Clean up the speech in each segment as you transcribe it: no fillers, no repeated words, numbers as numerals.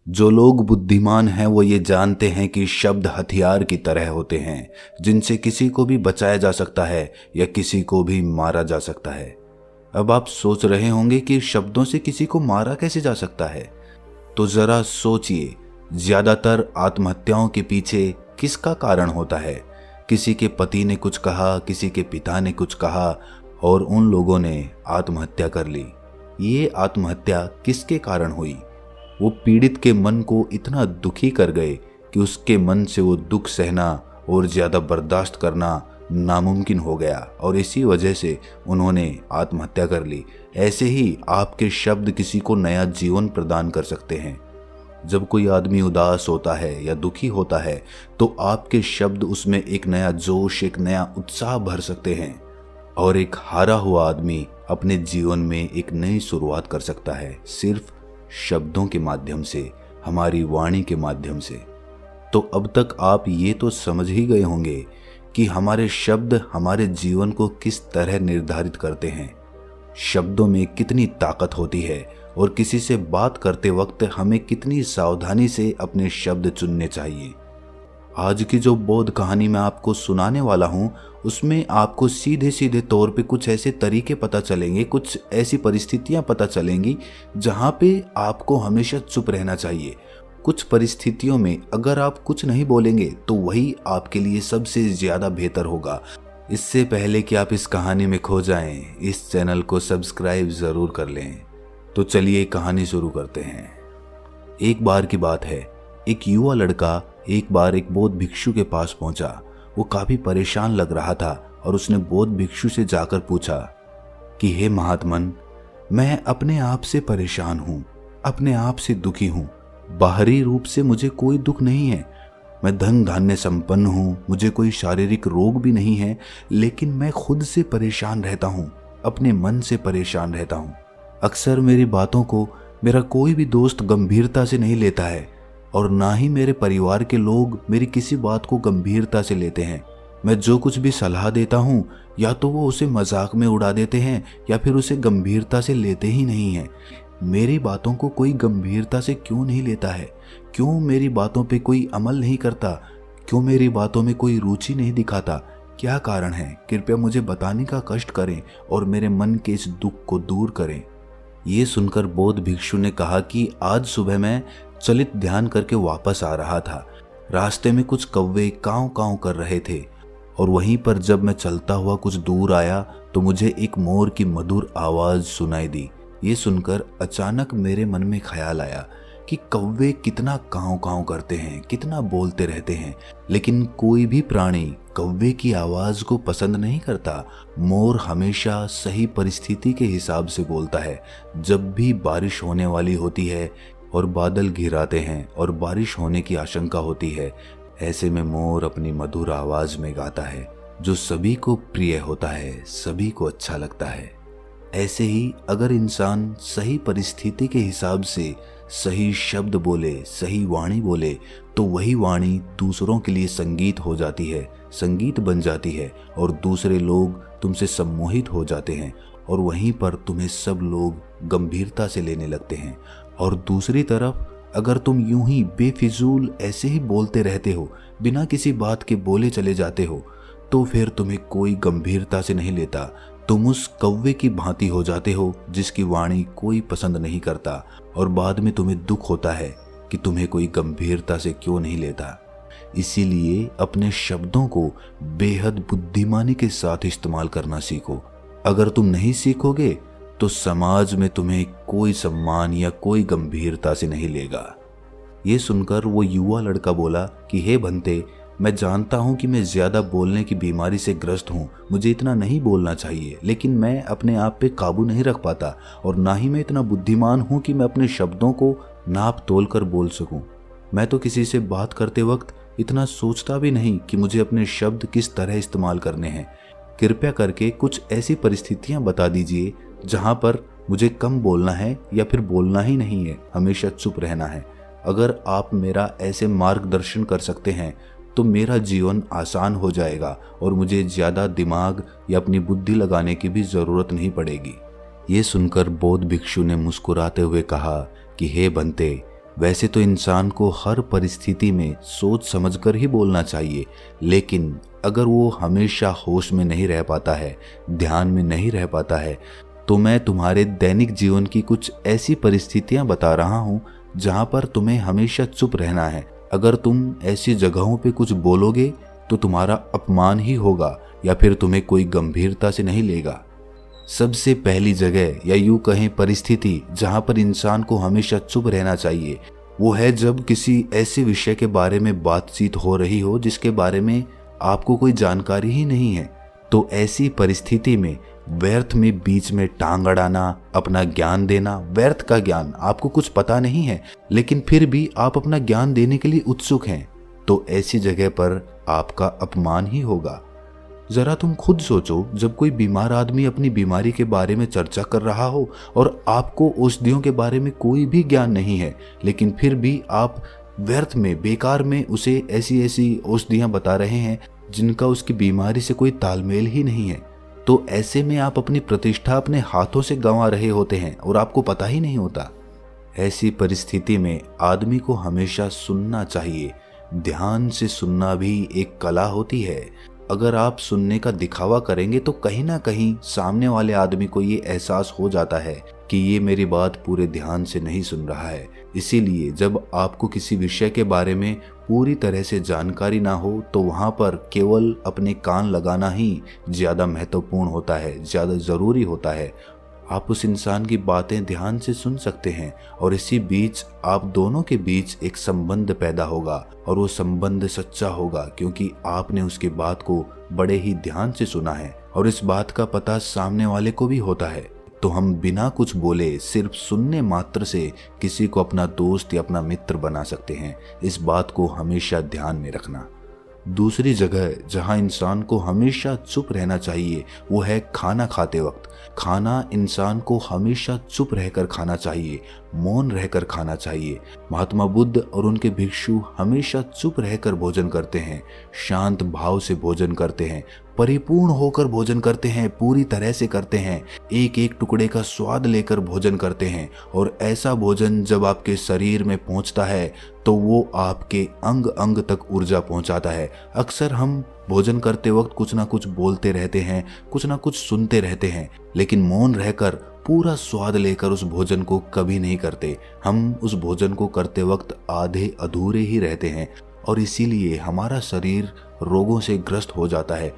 जो लोग बुद्धिमान हैं वो ये जानते हैं कि शब्द हथियार की तरह होते हैं जिनसे किसी को भी बचाया जा सकता है या किसी को भी मारा जा सकता है। अब आप सोच रहे होंगे कि शब्दों से किसी को मारा कैसे जा सकता है, तो जरा सोचिए, ज्यादातर आत्महत्याओं के पीछे किसका कारण होता है? किसी के पति ने कुछ कहा, किसी के पिता ने कुछ कहा और उन लोगों ने आत्महत्या कर ली। ये आत्महत्या किसके कारण हुई? वो पीड़ित के मन को इतना दुखी कर गए कि उसके मन से वो दुख सहना और ज्यादा बर्दाश्त करना नामुमकिन हो गया और इसी वजह से उन्होंने आत्महत्या कर ली। ऐसे ही आपके शब्द किसी को नया जीवन प्रदान कर सकते हैं। जब कोई आदमी उदास होता है या दुखी होता है तो आपके शब्द उसमें एक नया जोश, एक नया उत्साह भर सकते हैं और एक हारा हुआ आदमी अपने जीवन में एक नई शुरुआत कर सकता है, सिर्फ शब्दों के माध्यम से, हमारी वाणी के माध्यम से। तो अब तक आप ये तो समझ ही गए होंगे कि हमारे शब्द हमारे जीवन को किस तरह निर्धारित करते हैं। शब्दों में कितनी ताकत होती है और किसी से बात करते वक्त हमें कितनी सावधानी से अपने शब्द चुनने चाहिए। आज की जो बोध कहानी मैं आपको सुनाने वाला हूँ उसमें आपको सीधे सीधे तौर पे कुछ ऐसे तरीके पता चलेंगे, कुछ ऐसी परिस्थितियां पता चलेंगी जहाँ पे आपको हमेशा चुप रहना चाहिए। कुछ परिस्थितियों में अगर आप कुछ नहीं बोलेंगे तो वही आपके लिए सबसे ज्यादा बेहतर होगा। इससे पहले कि आप इस कहानी में खो जाएं, इस चैनल को सब्सक्राइब जरूर कर लें। तो चलिए कहानी शुरू करते हैं। एक बार की बात है, एक युवा लड़का एक बार एक बौद्ध भिक्षु के पास पहुंचा। वो काफी परेशान लग रहा था और उसने बौद्ध भिक्षु से जाकर पूछा कि हे महात्मन, मैं अपने आप से परेशान हूं, अपने आप से दुखी हूं। बाहरी रूप से मुझे कोई दुख नहीं है, मैं धन धान्य संपन्न हूं, मुझे कोई शारीरिक रोग भी नहीं है, लेकिन मैं खुद से परेशान रहता हूं, अपने मन से परेशान रहता हूं। अक्सर मेरी बातों को मेरा कोई भी दोस्त गंभीरता से नहीं लेता है और ना ही मेरे परिवार के लोग मेरी किसी बात को गंभीरता से लेते हैं। मैं जो कुछ भी सलाह देता हूँ या तो वो उसे मजाक में उड़ा देते हैं या फिर उसे गंभीरता से लेते ही नहीं हैं। मेरी बातों को कोई गंभीरता से क्यों नहीं लेता है? क्यों मेरी बातों पे कोई अमल नहीं करता? क्यों मेरी बातों में कोई रुचि नहीं दिखाता? क्या कारण है? कृपया मुझे बताने का कष्ट करें और मेरे मन के इस दुख को दूर करें। ये सुनकर बौद्ध भिक्षु ने कहा कि आज सुबह मैं चलित ध्यान करके वापस आ रहा था। रास्ते में कुछ कौवे कांव कांव कर रहे थे और वहीं पर जब मैं चलता हुआ कुछ दूर आया तो मुझे एक मोर की मधुर आवाज सुनाई दी। ये सुनकर अचानक मेरे मन में ख्याल आया कि कौवे कितना कांव कांव करते हैं, कितना बोलते रहते हैं, लेकिन कोई भी प्राणी कौवे की आवाज को पसंद नहीं करता। मोर हमेशा सही परिस्थिति के हिसाब से बोलता है। जब भी बारिश होने वाली होती है और बादल घिराते हैं और बारिश होने की आशंका होती है, ऐसे में मोर अपनी मधुर आवाज में गाता है जो सभी को प्रिय होता है, सभी को अच्छा लगता है। ऐसे ही अगर इंसान सही परिस्थिति के हिसाब से सही शब्द बोले, सही वाणी बोले, तो वही वाणी दूसरों के लिए संगीत हो जाती है, संगीत बन जाती है और दूसरे लोग तुमसे सम्मोहित हो जाते हैं और वहीं पर तुम्हें सब लोग गंभीरता से लेने लगते हैं। और दूसरी तरफ अगर तुम यूं ही बेफिजूल ऐसे ही बोलते रहते हो, बिना किसी बात के बोले चले जाते हो, तो फिर तुम्हें कोई गंभीरता से नहीं लेता। तुम उस कौवे की भांति हो जाते हो जिसकी वाणी कोई पसंद नहीं करता और बाद में तुम्हें दुख होता है कि तुम्हें कोई गंभीरता से क्यों नहीं लेता। इसीलिए अपने शब्दों को बेहद बुद्धिमानी के साथ इस्तेमाल करना सीखो। अगर तुम नहीं सीखोगे तो समाज में तुम्हें कोई सम्मान या कोई गंभीरता से नहीं लेगा। ये सुनकर वो युवा लड़का बोला कि हे बंते, मैं जानता हूँ कि मैं ज्यादा बोलने की बीमारी से ग्रस्त हूँ, मुझे इतना नहीं बोलना चाहिए, लेकिन मैं अपने आप पे काबू नहीं रख पाता और ना ही मैं इतना बुद्धिमान हूँ कि मैं अपने शब्दों को नाप तोल कर बोल सकूं। मैं तो किसी से बात करते वक्त इतना सोचता भी नहीं कि मुझे अपने शब्द किस तरह इस्तेमाल करने हैं। कृपया करके कुछ ऐसी परिस्थितियां बता दीजिए जहां पर मुझे कम बोलना है या फिर बोलना ही नहीं है, हमेशा चुप रहना है। अगर आप मेरा ऐसे मार्गदर्शन कर सकते हैं तो मेरा जीवन आसान हो जाएगा और मुझे ज़्यादा दिमाग या अपनी बुद्धि लगाने की भी ज़रूरत नहीं पड़ेगी। ये सुनकर बौद्ध भिक्षु ने मुस्कुराते हुए कहा कि हे बंते, वैसे तो इंसान को हर परिस्थिति में सोच समझकर ही बोलना चाहिए, लेकिन अगर वो हमेशा होश में नहीं रह पाता है, ध्यान में नहीं रह पाता है, तो मैं तुम्हारे दैनिक जीवन की कुछ ऐसी परिस्थितियां बता रहा हूं जहां पर तुम्हें हमेशा चुप रहना है। अगर तुम ऐसी जगहों पे कुछ बोलोगे तो तुम्हारा अपमान ही होगा या फिर तुम्हें कोई गंभीरता से नहीं लेगा। सबसे पहली जगह या यूं कहें परिस्थिति जहां पर इंसान को हमेशा चुप रहना चाहिए, वो है जब किसी ऐसे विषय के बारे में बातचीत हो रही हो जिसके बारे में आपको कोई जानकारी ही नहीं है। तो ऐसी परिस्थिति में व्यर्थ में बीच में टांग अड़ाना, अपना ज्ञान देना, व्यर्थ का ज्ञान, आपको कुछ पता नहीं है लेकिन फिर भी आप अपना ज्ञान देने के लिए उत्सुक हैं, तो ऐसी जगह पर आपका अपमान ही होगा। जरा तुम खुद सोचो, जब कोई बीमार आदमी अपनी बीमारी के बारे में चर्चा कर रहा हो और आपको औषधियों के बारे में कोई भी ज्ञान नहीं है, लेकिन फिर भी आप व्यर्थ में, बेकार में उसे ऐसी ऐसी औषधियां बता रहे हैं जिनका उसकी बीमारी से कोई तालमेल ही नहीं है, तो ऐसे में आप अपनी प्रतिष्ठा अपने हाथों से गंवा रहे होते हैं और आपको पता ही नहीं होता। ऐसी परिस्थिति में आदमी को हमेशा सुनना चाहिए। ध्यान से सुनना भी एक कला होती है। अगर आप सुनने का दिखावा करेंगे तो कहीं ना कहीं सामने वाले आदमी को ये एहसास हो जाता है कि ये मेरी बात पूरे ध्यान से नहीं सुन रहा है। इसीलिए जब आपको किसी विषय के बारे में पूरी तरह से जानकारी ना हो तो वहाँ पर केवल अपने कान लगाना ही ज़्यादा महत्वपूर्ण होता है, ज़्यादा ज़रूरी होता है। आप उस इंसान की बातें ध्यान से सुन सकते हैं और इसी बीच आप दोनों के बीच एक संबंध पैदा होगा और वो संबंध सच्चा होगा क्योंकि आपने उसकी बात को बड़े ही ध्यान से सुना है और इस बात का पता सामने वाले को भी होता है। तो हम बिना कुछ बोले सिर्फ सुनने मात्र से किसी को अपना दोस्त या अपना मित्र बना सकते हैं। इस बात को हमेशा ध्यान में रखना। दूसरी जगह जहां इंसान को हमेशा चुप रहना चाहिए वो है खाना खाते वक्त। खाना इंसान को हमेशा चुप रहकर खाना चाहिए, मौन रहकर खाना चाहिए। महात्मा बुद्ध और उनके भिक्षु हमेशा चुप रहकर भोजन करते हैं, शांत भाव से भोजन करते हैं, परिपूर्ण होकर भोजन करते हैं, पूरी तरह से करते हैं, एक एक टुकड़े का स्वाद लेकर भोजन करते हैं। और ऐसा भोजन जब आपके शरीर में पहुंचता है तो वो आपके अंग अंग तक ऊर्जा पहुंचाता है। अक्सर हम भोजन करते वक्त कुछ ना कुछ बोलते रहते हैं, कुछ ना कुछ सुनते रहते हैं, लेकिन मौन रहकर पूरा स्वाद लेकर उस भोजन को कभी नहीं करते। हम उस भोजन को करते वक्त आधे अधूरे ही रहते हैं और इसीलिए हमारा शरीर रोगों से ग्रस्त हो जाता है।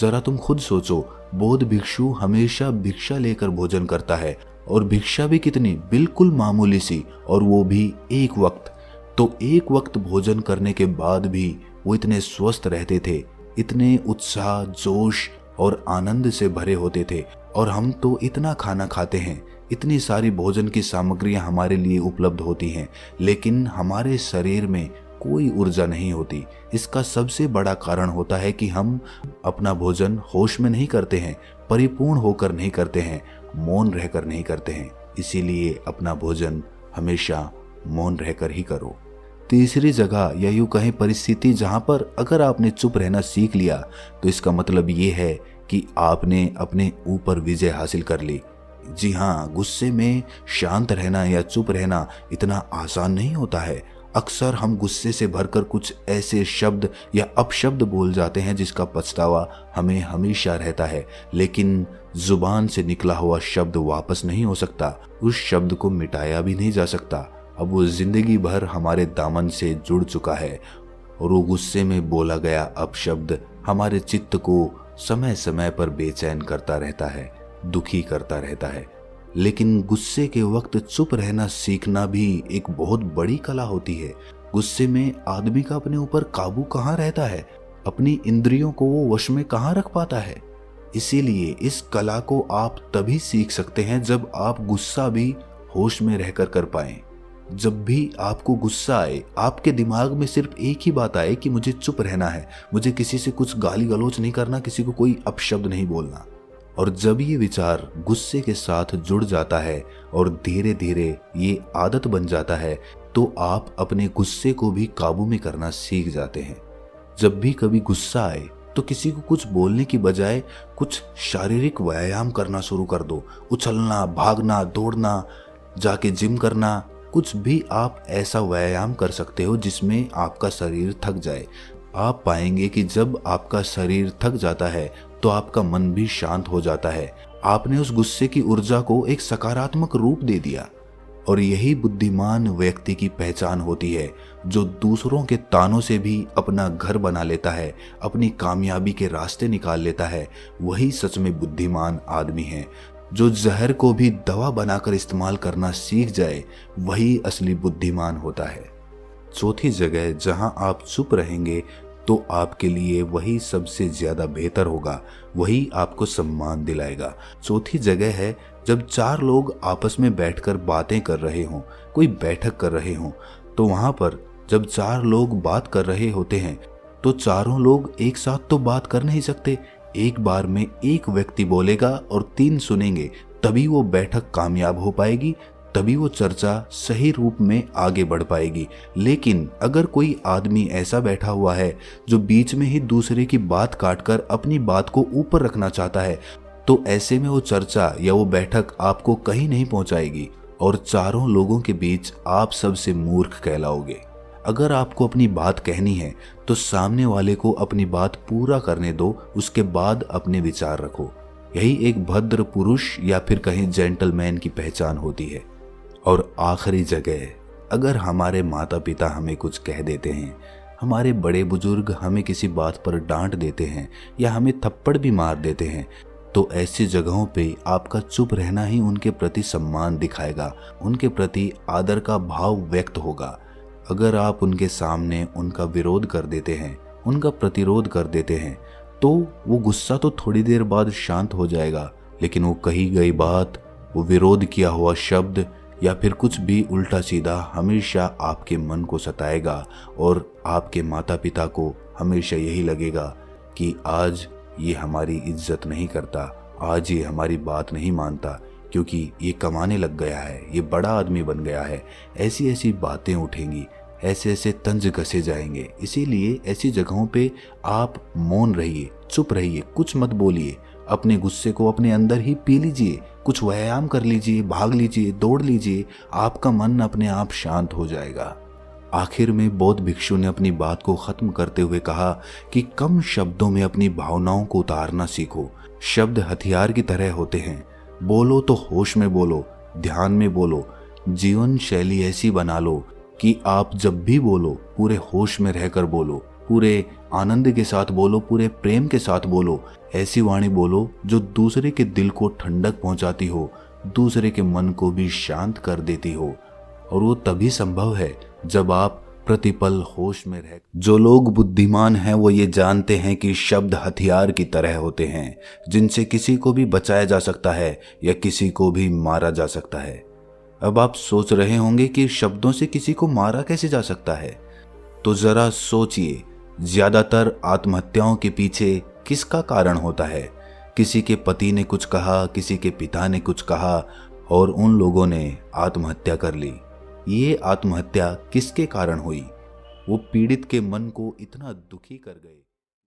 जरा तुम खुद सोचो, बौद्ध भिक्षु हमेशा भिक्षा लेकर भोजन करता है और भिक्षा भी कितनी, बिल्कुल मामूली सी, और वो भी एक वक्त। तो एक वक्त भोजन करने के बाद भी वो इतने स्वस्थ रहते थे, इतने उत्साह, जोश और आनंद से भरे होते थे। और हम तो इतना खाना खाते हैं, इतनी सारी भोजन की सामग्रियां हमारे लिए उपलब्ध होती हैं, लेकिन हमारे शरीर में कोई ऊर्जा नहीं होती। इसका सबसे बड़ा कारण होता है कि हम अपना भोजन होश में नहीं करते हैं, परिपूर्ण होकर नहीं करते हैं, मौन रहकर नहीं करते हैं। इसीलिए अपना भोजन हमेशा मौन रहकर ही करो। तीसरी जगह या यूं कहें परिस्थिति जहां पर अगर आपने चुप रहना सीख लिया तो इसका मतलब ये है कि आपने अपने ऊपर विजय हासिल कर ली। जी हाँ, गुस्से में शांत रहना या चुप रहना इतना आसान नहीं होता है। अक्सर हम गुस्से से भरकर कुछ ऐसे शब्द या अपशब्द बोल जाते हैं जिसका पछतावा हमें हमेशा रहता है, लेकिन जुबान से निकला हुआ शब्द वापस नहीं हो सकता, उस शब्द को मिटाया भी नहीं जा सकता। अब वो जिंदगी भर हमारे दामन से जुड़ चुका है और वो गुस्से में बोला गया अपशब्द हमारे चित्त को समय समय पर बेचैन करता रहता है, दुखी करता रहता है। लेकिन गुस्से के वक्त चुप रहना सीखना भी एक बहुत बड़ी कला होती है। गुस्से में आदमी का अपने ऊपर काबू कहाँ रहता है, अपनी इंद्रियों को वो वश में कहाँ रख पाता है। इसीलिए इस कला को आप तभी सीख सकते हैं जब आप गुस्सा भी होश में रहकर कर पाएं। जब भी आपको गुस्सा आए, आपके दिमाग में सिर्फ एक ही बात आए कि मुझे चुप रहना है, मुझे किसी से कुछ गाली गलौज नहीं करना, किसी को कोई अपशब्द नहीं बोलना। और जब ये विचार गुस्से के साथ जुड़ जाता है और धीरे धीरे ये आदत बन जाता है तो आप अपने गुस्से को भी काबू में करना सीख जाते हैं। जब भी कभी गुस्सा आए तो किसी को कुछ बोलने की बजाय कुछ शारीरिक व्यायाम करना शुरू कर दो। उछलना, भागना, दौड़ना, जाके जिम करना, कुछ भी आप ऐसा व्यायाम कर सकते हो जिसमें आपका शरीर थक जाए। आप पाएंगे कि जब आपका शरीर थक जाता है तो आपका मन भी शांत हो जाता है। आपने उस गुस्से की ऊर्जा को एक सकारात्मक रूप दे दिया। और यही बुद्धिमान व्यक्ति की पहचान होती है, जो दूसरों के तानों से भी अपना घर बना लेता है, अपनी कामयाबी के रास्ते निकाल लेता है। वही सच में बुद्धिमान आदमी है। जो जहर को भी दवा बनाकर इस्तेमाल करना सीख जाए, वही असली बुद्धिमान होता है। चौथी जगह, जहां आप चुप रहेंगे तो आपके लिए वही सबसे ज्यादा बेहतर होगा, वही आपको सम्मान दिलाएगा। चौथी जगह है, जब चार लोग आपस में बैठकर बातें कर रहे हों, कोई बैठक कर रहे हों, तो वहां पर जब चार लोग बात कर रहे होते हैं तो चारों लोग एक साथ तो बात कर नहीं सकते। एक बार में एक व्यक्ति बोलेगा और तीन सुनेंगे, तभी वो बैठक कामयाब हो पाएगी, तभी वो चर्चा सही रूप में आगे बढ़ पाएगी। लेकिन अगर कोई आदमी ऐसा बैठा हुआ है जो बीच में ही दूसरे की बात काटकर अपनी बात को ऊपर रखना चाहता है, तो ऐसे में वो चर्चा या वो बैठक आपको कहीं नहीं पहुंचाएगी और चारों लोगों के बीच आप सबसे मूर्ख कहलाओगे। अगर आपको अपनी बात कहनी है तो सामने वाले को अपनी बात पूरा करने दो, उसके बाद अपने विचार रखो। यही एक भद्र पुरुष या फिर कहीं जेंटलमैन की पहचान होती है। और आखिरी जगह, अगर हमारे माता पिता हमें कुछ कह देते हैं, हमारे बड़े बुजुर्ग हमें किसी बात पर डांट देते हैं या हमें थप्पड़ भी मार देते हैं, तो ऐसी जगहों पे आपका चुप रहना ही उनके प्रति सम्मान दिखाएगा, उनके प्रति आदर का भाव व्यक्त होगा। अगर आप उनके सामने उनका विरोध कर देते हैं, उनका प्रतिरोध कर देते हैं, तो वो गुस्सा तो थोड़ी देर बाद शांत हो जाएगा, लेकिन वो कही गई बात, वो विरोध किया हुआ शब्द या फिर कुछ भी उल्टा सीधा हमेशा आपके मन को सताएगा और आपके माता पिता को हमेशा यही लगेगा कि आज ये हमारी इज्जत नहीं करता, आज ये हमारी बात नहीं मानता, क्योंकि ये कमाने लग गया है, ये बड़ा आदमी बन गया है। ऐसी ऐसी बातें उठेंगी, ऐसे ऐसे तंज कसे जाएंगे। इसीलिए ऐसी जगहों पे आप मौन रहिए, चुप रहिए, कुछ मत बोलिए। अपने गुस्से को अपने अंदर ही पी लीजिए, कुछ व्यायाम कर लीजिए, भाग लीजिए, दौड़ लीजिए, आपका मन अपने आप शांत हो जाएगा। आखिर में बौद्ध भिक्षु ने अपनी बात को खत्म करते हुए कहा कि कम शब्दों में अपनी भावनाओं को उतारना सीखो। शब्द हथियार की तरह होते हैं। बोलो तो होश में बोलो, ध्यान में बोलो। जीवन शैली ऐसी बना लो कि आप जब भी बोलो पूरे होश में रहकर बोलो, पूरे आनंद के साथ बोलो, पूरे प्रेम के साथ बोलो। ऐसी वाणी बोलो जो दूसरे के दिल को ठंडक पहुंचाती हो, दूसरे के मन को भी शांत कर देती हो। और वो तभी संभव है जब आप प्रतिपल होश में रह। जो लोग बुद्धिमान हैं वो ये जानते हैं कि शब्द हथियार की तरह होते हैं, जिनसे किसी को भी बचाया जा सकता है या किसी को भी मारा जा सकता है। अब आप सोच रहे होंगे कि शब्दों से किसी को मारा कैसे जा सकता है, तो जरा सोचिए, ज्यादातर आत्महत्याओं के पीछे किसका कारण होता है? किसी के पति ने कुछ कहा, किसी के पिता ने कुछ कहा और उन लोगों ने आत्महत्या कर ली। ये आत्महत्या किसके कारण हुई? वो पीड़ित के मन को इतना दुखी कर गए